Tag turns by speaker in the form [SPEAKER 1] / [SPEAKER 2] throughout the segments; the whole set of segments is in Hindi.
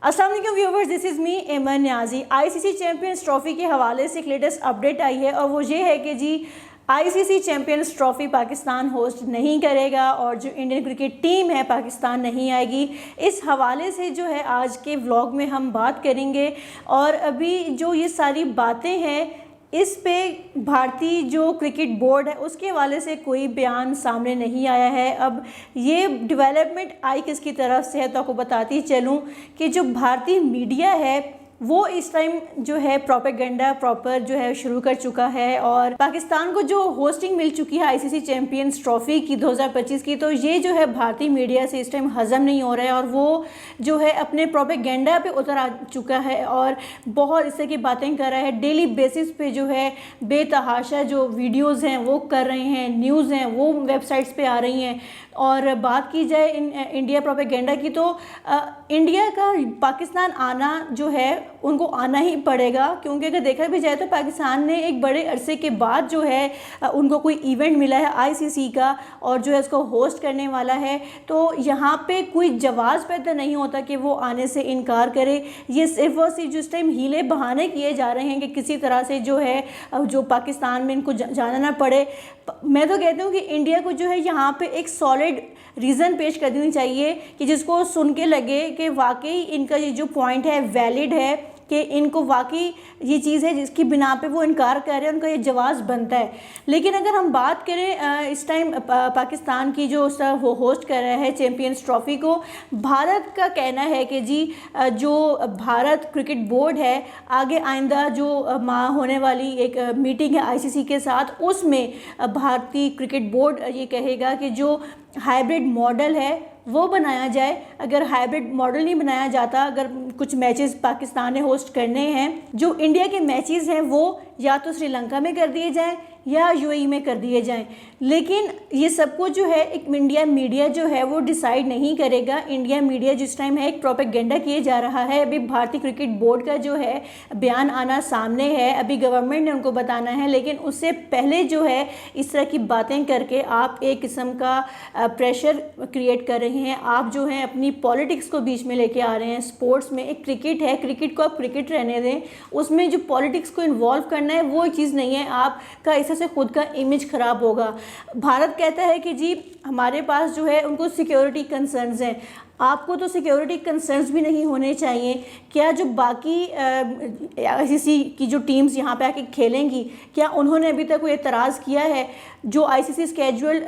[SPEAKER 1] अस्सलाम वालेकुम व्यूवर्स, दिस इज़ मी एमन न्याजी। आईसीसी चैंपियंस ट्रॉफ़ी के हवाले से एक लेटेस्ट अपडेट आई है और वो ये है कि जी ICC Champions Trophy Pakistan host नहीं करेगा और जो इंडियन क्रिकेट टीम है पाकिस्तान नहीं आएगी। इस हवाले से जो है आज के व्लॉग में हम बात करेंगे और अभी जो ये सारी बातें हैं इस पे भारतीय जो क्रिकेट बोर्ड है उसके हवाले से कोई बयान सामने नहीं आया है। अब ये डेवलपमेंट आई किसकी तरफ से है तो आपको बताती चलूँ कि जो भारतीय मीडिया है वो इस टाइम जो है प्रोपेगेंडा प्रॉपर जो है शुरू कर चुका है और पाकिस्तान को जो होस्टिंग मिल चुकी है आईसीसी चैंपियंस ट्रॉफ़ी की 2025 की, तो ये जो है भारतीय मीडिया से इस टाइम हज़म नहीं हो रहा है और वो जो है अपने प्रोपेगेंडा पे उतर आ चुका है और बहुत इस तरह की बातें कर रहा है। डेली बेसिस पे जो है बेतहाशा जो वीडियोज़ हैं वो कर रहे हैं, न्यूज़ हैं वो वेबसाइट्स पर आ रही हैं। और बात की जाए इंडिया प्रोपेगेंडा की तो इंडिया का पाकिस्तान आना जो है उनको आना ही पड़ेगा, क्योंकि अगर देखा भी जाए तो पाकिस्तान ने एक बड़े अरसे के बाद जो है उनको कोई इवेंट मिला है आईसीसी का और जो है उसको होस्ट करने वाला है, तो यहाँ पे कोई जवाज़ पैदा नहीं होता कि वो आने से इनकार करे। ये सिर्फ और सिर्फ जिस टाइम हीले बहाने किए जा रहे हैं कि किसी तरह से जो है जो पाकिस्तान में इनको जाना ना पड़े। मैं तो कहती हूँ कि इंडिया को जो है यहाँ पे एक सॉलिड रीज़न पेश कर देनी चाहिए कि जिसको सुन के लगे कि वाकई इनका ये जो पॉइंट है वैलिड है, कि इनको वाकई ये चीज़ है जिसकी बिना पे वो इनकार कर रहे हैं, उनका ये जवाज़ बनता है। लेकिन अगर हम बात करें इस टाइम पाकिस्तान की जो वो होस्ट कर रहा है चैंपियंस ट्रॉफ़ी को, भारत का कहना है कि जी जो भारत क्रिकेट बोर्ड है आगे आइंदा जो होने वाली एक मीटिंग है आईसीसी के साथ, उसमें भारतीय क्रिकेट बोर्ड ये कहेगा कि जो हाइब्रिड मॉडल है वो बनाया जाए। अगर हाइब्रिड मॉडल नहीं बनाया जाता, अगर कुछ मैचेस पाकिस्तान ने होस्ट करने हैं, जो इंडिया के मैचेस हैं वो या तो श्रीलंका में कर दिए जाएं या यूएई में कर दिए जाएं, लेकिन ये सब कुछ जो है एक इंडिया मीडिया जो है वो डिसाइड नहीं करेगा। इंडिया मीडिया जिस टाइम है एक प्रोपेगेंडा किया जा रहा है। अभी भारतीय क्रिकेट बोर्ड का जो है बयान आना सामने है, अभी गवर्नमेंट ने उनको बताना है, लेकिन उससे पहले जो है इस तरह की बातें करके आप एक किस्म का प्रेशर क्रिएट कर रहे हैं। आप जो है अपनी पॉलिटिक्स को बीच में लेके आ रहे हैं। स्पोर्ट्स में एक क्रिकेट है, क्रिकेट को आप क्रिकेट रहने दें, उसमें जो पॉलिटिक्स को इन्वॉल्व करना है वो चीज़ नहीं है। आपका इससे खुद का इमेज ख़राब होगा। भारत कहता है कि जी हमारे पास जो है उनको सिक्योरिटी कंसर्न्स हैं, आपको तो सिक्योरिटी कंसर्न्स भी नहीं होने चाहिए। क्या जो बाकी आईसीसी की जो टीम्स यहाँ पे आके खेलेंगी, क्या उन्होंने अभी तक कोई एतराज़ किया है? जो आईसीसी स्केड्यूल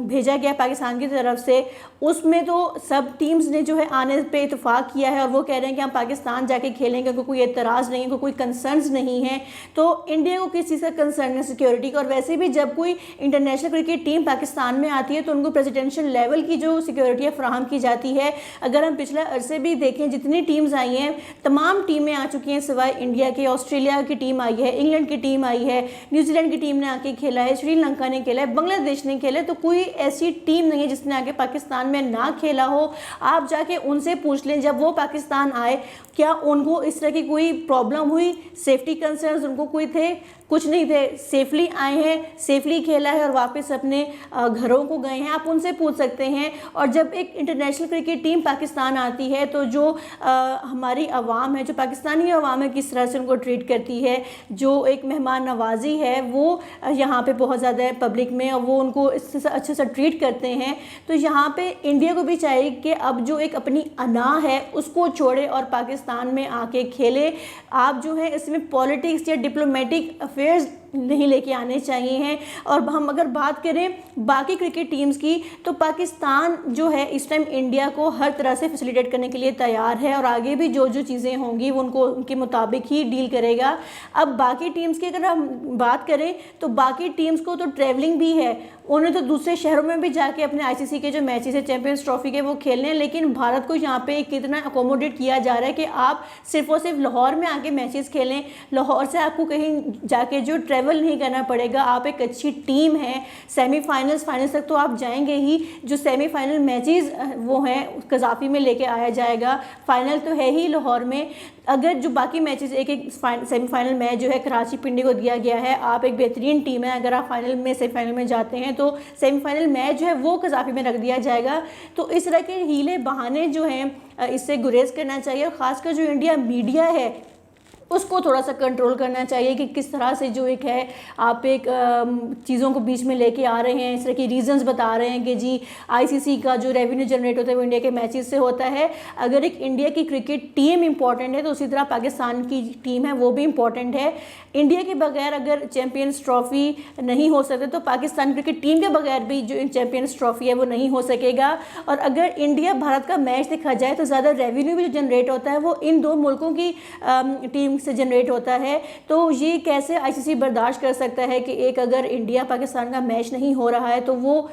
[SPEAKER 1] भेजा गया पाकिस्तान की तरफ से उसमें तो सब टीम्स ने जो है आने पे इतफाक़ किया है और वो कह रहे हैं कि हम पाकिस्तान जाके खेलेंगे, उनको कोई एतराज़ नहीं है, कोई कंसर्न्स नहीं है। तो इंडिया को किस चीज़ का कंसर्न है? सिक्योरिटी का। और वैसे भी जब कोई इंटरनेशनल क्रिकेट टीम पाकिस्तान में आती है तो उनको प्रेसिडेंशियल लेवल की जो सिक्योरिटी फराहम की जाती है। अगर हम पिछले अरसे भी देखें जितनी टीम्स आई हैं तमाम टीमें आ चुकी हैं सिवाय इंडिया के। ऑस्ट्रेलिया की टीम आई है, इंग्लैंड की टीम आई है, न्यूजीलैंड की टीम ने आके खेला है, श्रीलंका ने खेला है, बांग्लादेश ने खेला है, तो कोई ऐसी टीम नहीं है जिसने आके पाकिस्तान में ना खेला हो। आप जाके उनसे पूछ लें जब वो पाकिस्तान आए क्या उनको इस तरह की कोई प्रॉब्लम हुई? सेफ्टी कंसर्न्स उनको कोई थे? कुछ नहीं थे। सेफली आए हैं, सेफली खेला है और वापस अपने घरों को गए हैं। आप उनसे पूछ सकते हैं। और जब एक इंटरनेशनल क्रिकेट टीम पाकिस्तान आती है तो जो हमारी आवाम है, जो पाकिस्तानी आवाम है, किस तरह से उनको ट्रीट करती है, जो एक मेहमान नवाजी है वो यहाँ पे बहुत ज़्यादा है पब्लिक में और वो उनको इससे अच्छे से ट्रीट करते हैं। तो यहाँ पे इंडिया को भी चाहिए कि अब जो एक अपनी अना है उसको छोड़े और पाकिस्तान में आके खेले। आप जो है इसमें पॉलिटिक्स या डिप्लोमेटिक अफेयर्स नहीं लेके आने चाहिए हैं। और हम अगर बात करें बाकी क्रिकेट टीम्स की तो पाकिस्तान जो है इस टाइम इंडिया को हर तरह से फैसिलिटेट करने के लिए तैयार है और आगे भी जो जो चीज़ें होंगी वो उनको उनके मुताबिक ही डील करेगा। अब बाकी टीम्स की अगर हम बात करें तो बाकी टीम्स को तो ट्रैवलिंग भी है, उन्हें तो दूसरे शहरों में भी जाके अपने आईसीसी के जो मैचेस है चैंपियंस ट्रॉफ़ी के वो खेलने हैं। लेकिन भारत को यहाँ पे कितना अकोमोडेट किया जा रहा है कि आप सिर्फ और सिर्फ लाहौर में आके मैचेस खेलें, लाहौर से आपको कहीं जाके जो ट्रैवल ट्रैवल नहीं करना पड़ेगा, आप एक अच्छी टीम है, सेमीफाइनल्स फाइनल्स तक तो आप जाएंगे ही। जो सेमीफाइनल मैचेस वो हैं कज़ाफ़ी में लेके आया जाएगा, फाइनल तो है ही लाहौर में। अगर जो बाकी मैचेस एक सेमीफाइनल मैच जो है कराची पिंडी को दिया गया है, आप एक बेहतरीन टीम है, अगर आप फाइनल में सेमीफाइनल में जाते हैं तो सेमीफाइनल मैच जो है वो कज़ाफ़ी में रख दिया जाएगा। तो इस तरह के हीले बहाने जो हैं इससे गुरेज करना चाहिए, और ख़ासकर जो इंडिया मीडिया है उसको थोड़ा सा कंट्रोल करना चाहिए कि किस तरह से जो एक है आप एक चीज़ों को बीच में लेके आ रहे हैं, इस तरह की रीजंस बता रहे हैं कि जी आईसीसी का जो रेवेन्यू जनरेट होता है वो इंडिया के मैचेस से होता है। अगर एक इंडिया की क्रिकेट टीम इंपॉर्टेंट है तो उसी तरह पाकिस्तान की टीम है वो भी इंपॉर्टेंट है। इंडिया के बगैर अगर चैम्पियंस ट्रॉफ़ी नहीं हो सकते तो पाकिस्तान क्रिकेट टीम के बगैर भी जो चैम्पियंस ट्रॉफ़ी है वो नहीं हो सकेगा। और अगर इंडिया भारत का मैच देखा जाए तो ज़्यादा रेवेन्यू भी जो जनरेट होता है वो इन दो मुल्कों की टीम से जनरेट होता है। तो ये कैसे आईसीसी बर्दाश्त कर सकता है कि एक अगर इंडिया पाकिस्तान का मैच नहीं हो रहा है तो वो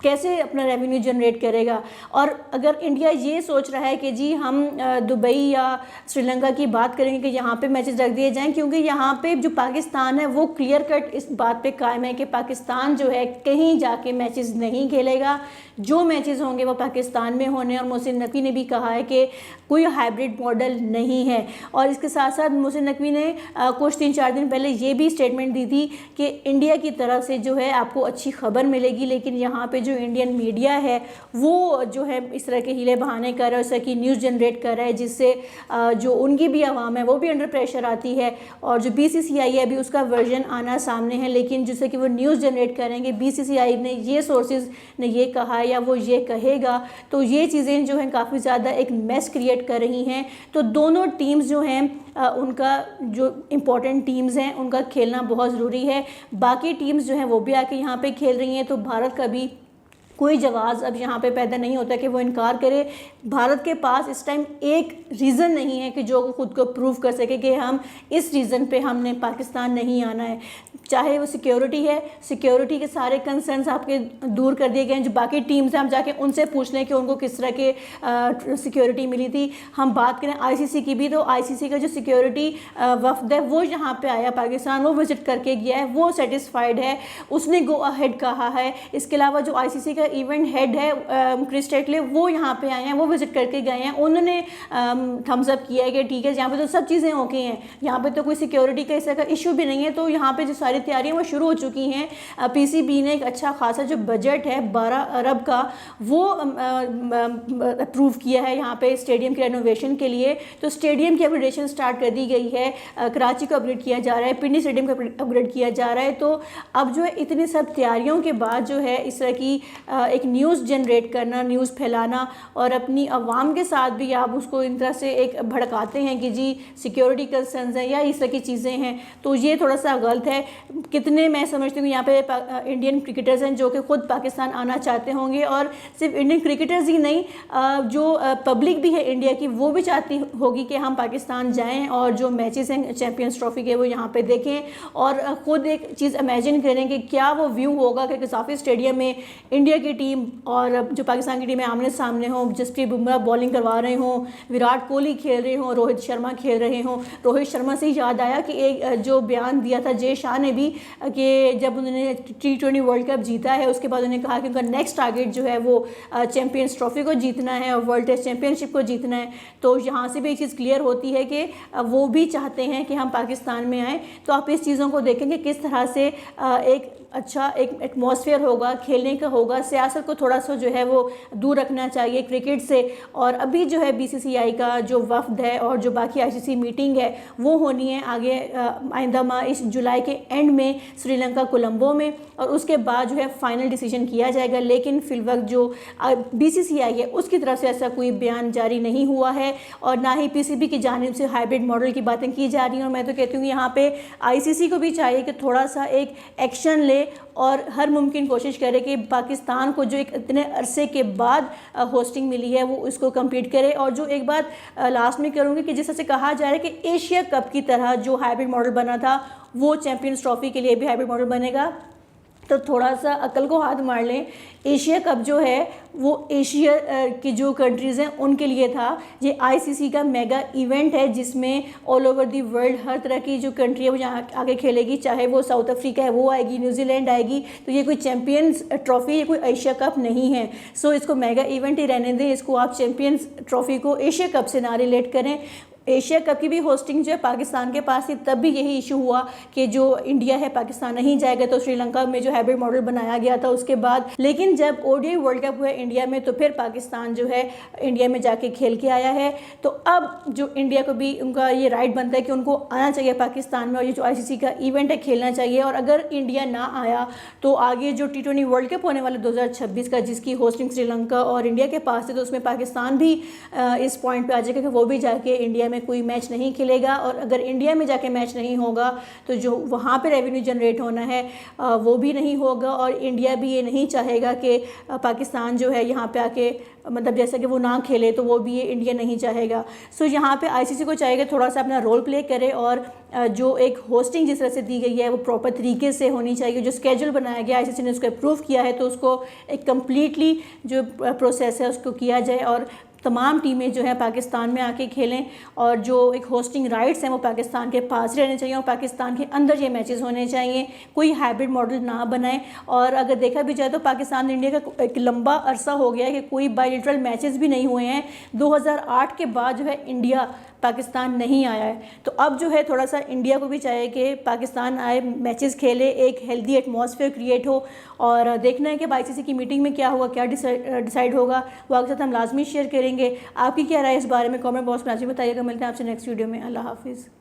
[SPEAKER 1] कैसे अपना रेवेन्यू जनरेट करेगा। और अगर इंडिया ये सोच रहा है कि जी हम दुबई या श्रीलंका की बात करेंगे कि यहाँ पे मैचेस रख दिए जाएं, क्योंकि यहाँ पे जो पाकिस्तान है वो क्लियर कट इस बात पे कायम है कि पाकिस्तान जो है कहीं जाके मैचेस नहीं खेलेगा, जो मैचेस होंगे वो पाकिस्तान में होने। और मोहसिन नकवी ने भी कहा है कि कोई हाइब्रिड मॉडल नहीं है। और इसके साथ साथ मोहसिन नकवी ने कुछ 3-4 दिन पहले ये भी स्टेटमेंट दी थी कि इंडिया की तरफ से जो है आपको अच्छी खबर मिलेगी, लेकिन यहाँ पे जो इंडियन मीडिया है वो जो है इस तरह के हीले बहाने कर रहा है, इस तरह की न्यूज़ जनरेट कर रहा है, जिससे जो उनकी भी आवाम है वो भी अंडर प्रेशर आती है। और जो बीसीसीआई है अभी उसका वर्जन आना सामने है, लेकिन जिससे कि वो न्यूज़ जनरेट करेंगे, बीसीसीआई ने ये सोर्सेज ने ये कहा या वो ये कहेगा, तो ये चीज़ें जो हैं काफ़ी ज़्यादा एक मैस क्रिएट कर रही हैं। तो दोनों टीम्स जो हैं उनका जो इम्पोर्टेंट टीम्स हैं उनका खेलना बहुत ज़रूरी है। बाकी टीम्स जो हैं वो भी आके यहाँ पे खेल रही हैं, तो भारत का भी कोई जवाज़ अब यहाँ पे पैदा नहीं होता कि वो इनकार करे। भारत के पास इस टाइम एक रीज़न नहीं है कि जो खुद को प्रूव कर सके कि हम इस रीज़न पे हमने पाकिस्तान नहीं आना है। चाहे वो सिक्योरिटी है, सिक्योरिटी के सारे कंसर्न्स आपके दूर कर दिए गए हैं। जो बाकी टीम्स हैं हम जाके उनसे पूछ लें कि उनको किस तरह के सिक्योरिटी मिली थी। हम बात करें आईसीसी की भी, तो आईसीसी का जो सिक्योरिटी वफ्द है वो यहाँ पे आया पाकिस्तान, वो विज़िट करके गया है, वो सेटिस्फाइड है, उसने गो अहेड कहा है। इसके अलावा जो आईसीसी का इवेंट हेड है क्रिस टेटले, वो यहाँ पे आए हैं, वो विज़िट करके गए हैं, उन्होंने थम्स अप किया है कि ठीक है यहाँ पे तो सब चीज़ें ओके हैं, यहाँ पे तो कोई सिक्योरिटी का इस तरह का इशू भी नहीं है। तो यहाँ पे जो सारी तैयारियां वो शुरू हो चुकी हैं। पीसीबी ने एक अच्छा खासा जो बजट है 12 अरब का वो अप्रूव किया है यहाँ पे स्टेडियम के रेनोवेशन के लिए। तो स्टेडियम की अपग्रेडेशन स्टार्ट कर दी गई है, कराची को अपग्रेड किया जा रहा है, पिंडी स्टेडियम को अपग्रेड किया जा रहा है। तो अब जो है इतनी सब तैयारियों के बाद जो है इस तरह की एक न्यूज़ जनरेट करना, न्यूज़ फैलाना, और अपनी आवाम के साथ भी आप उसको इन तरह से एक भड़काते हैं कि जी सिक्योरिटी कंसर्न्स हैं या इस तरह की चीज़ें हैं, तो ये थोड़ा सा गलत है। कितने मैं समझती हूँ यहाँ पे इंडियन क्रिकेटर्स हैं जो कि ख़ुद पाकिस्तान आना चाहते होंगे, और सिर्फ इंडियन क्रिकेटर्स ही नहीं, जो पब्लिक भी है इंडिया की वो भी चाहती होगी कि हम पाकिस्तान जाएं और जो मैचेस हैं चैम्पियंस ट्रॉफी के वो यहाँ पे देखें, और ख़ुद एक चीज़ इमेजिन करें कि क्या वो व्यू होगा कि कज़ाफ़ी स्टेडियम में इंडिया की टीम और जो पाकिस्तान की टीम है आमने सामने हों, जसप्रीत बुमराह बॉलिंग करवा रहे हों, विराट कोहली खेल रहे हों, रोहित शर्मा खेल रहे हों। रोहित शर्मा से ही याद आया कि एक जो बयान दिया था जय शाह ने भी कि जब उन्होंने T20 वर्ल्ड कप जीता है उसके बाद उन्होंने कहा कि उनका नेक्स्ट टारगेट जो है वो चैम्पियंस ट्रॉफी को जीतना है और वर्ल्ड टेस्ट चैम्पियनशिप को जीतना है। तो यहाँ से भी एक चीज़ क्लियर होती है कि वो भी चाहते हैं कि हम पाकिस्तान में आएँ। तो आप इस चीज़ों को देखेंगे किस तरह से एक अच्छा एक एटमॉस्फेयर होगा, खेलने का होगा। सियासत को थोड़ा सा जो है वो दूर रखना चाहिए क्रिकेट से। और अभी जो है बीसीसीआई का जो वफ्द है और जो बाकी आईसीसी मीटिंग है वो होनी है आगे आइंदा माह इस जुलाई के एंड में श्रीलंका कोलंबो में, और उसके बाद जो है फाइनल डिसीजन किया जाएगा। लेकिन फिलवक्त जो बीसीसीआई है उसकी तरफ से ऐसा कोई बयान जारी नहीं हुआ है, और ना ही पीसीबी की जानिब से हाइब्रिड मॉडल की बातें की जा रही हैं। और मैं तो कहती हूँ यहाँ पे आईसीसी को भी चाहिए कि थोड़ा सा एक एक्शन ले और हर मुमकिन कोशिश करे कि पाकिस्तान को जो एक इतने अरसे के बाद होस्टिंग मिली है वो इसको कंप्लीट करे। और जो एक बात लास्ट में करूँगी कि जिस तरह से कहा जा रहा है कि एशिया कप की तरह जो हाइब्रिड मॉडल बना था वो चैम्पियंस ट्रॉफी के लिए भी हाइब्रिड मॉडल बनेगा। तो थोड़ा सा अकल को हाथ मार लें। एशिया कप जो है वो एशिया की जो कंट्रीज़ हैं उनके लिए था। ये आईसीसी का मेगा इवेंट है जिसमें ऑल ओवर दी वर्ल्ड हर तरह की जो कंट्री है वो यहाँ आगे खेलेगी, चाहे वो साउथ अफ्रीका है वो आएगी, न्यूजीलैंड आएगी। तो ये कोई चैम्पियंस ट्रॉफी, ये कोई एशिया कप नहीं है। सो इसको मेगा इवेंट ही रहने दें, इसको आप चैम्पियंस ट्रॉफी को एशिया कप से ना रिलेट करें। एशिया कप की भी होस्टिंग जो है पाकिस्तान के पास थी, तब भी यही इशू हुआ कि जो इंडिया है पाकिस्तान नहीं जाएगा, तो श्रीलंका में जो हाइब्रिड मॉडल बनाया गया था उसके बाद। लेकिन जब ओडीआई वर्ल्ड कप हुआ इंडिया में तो फिर पाकिस्तान जो है इंडिया में जाके खेल के आया है। तो अब जो इंडिया को भी उनका ये राइट बनता है कि उनको आना चाहिए पाकिस्तान में और ये जो आईसीसी का इवेंट है खेलना चाहिए। और अगर इंडिया ना आया तो आगे जो T20 वर्ल्ड कप होने वाला 2026 का, जिसकी होस्टिंग श्रीलंका और इंडिया के पास है, तो उसमें पाकिस्तान भी इस पॉइंट पे आ जाएगा कि वो भी जाके इंडिया में कोई मैच नहीं खेलेगा। और अगर इंडिया में जाके मैच नहीं होगा तो जो वहाँ पे रेवेन्यू जनरेट होना है वो भी नहीं होगा। और इंडिया भी ये नहीं चाहेगा कि पाकिस्तान जो है यहाँ पे आके मतलब जैसा कि वो ना खेले, तो वो भी ये इंडिया नहीं चाहेगा। सो यहाँ पे आईसीसी को चाहिए थोड़ा सा अपना रोल प्ले करे और जो एक होस्टिंग जिस तरह से दी गई है वो प्रॉपर तरीके से होनी चाहिए। जो स्केड्यूल बनाया गया आईसीसी ने उसको अप्रूव किया है, तो उसको एक कम्प्लीटली जो प्रोसेस है उसको किया जाए और तमाम टीमें जो है पाकिस्तान में आके खेलें। और जो एक होस्टिंग राइट्स हैं वो पाकिस्तान के पास रहने चाहिए और पाकिस्तान के अंदर ये मैचेस होने चाहिए, कोई हाइब्रिड मॉडल ना बनाएं। और अगर देखा भी जाए तो पाकिस्तान इंडिया का एक लंबा अरसा हो गया है कि कोई बायलैटरल मैचेस भी नहीं हुए हैं। 2008 के बाद जो है इंडिया पाकिस्तान नहीं आया है। तो अब जो है थोड़ा सा इंडिया को भी चाहिए कि पाकिस्तान आए, मैचेस खेले, एक हेल्दी एटमॉस्फेयर क्रिएट हो। और देखना है कि आईसीसी की मीटिंग में क्या होगा, क्या डिसाइड होगा, वो आपके साथ हम लाजमी शेयर करेंगे। आपकी क्या राय इस बारे में कमेंट बॉक्स में आज बताइएगा। मिलते हैं आपसे नेक्स्ट वीडियो में। अल्लाह हाफिज़।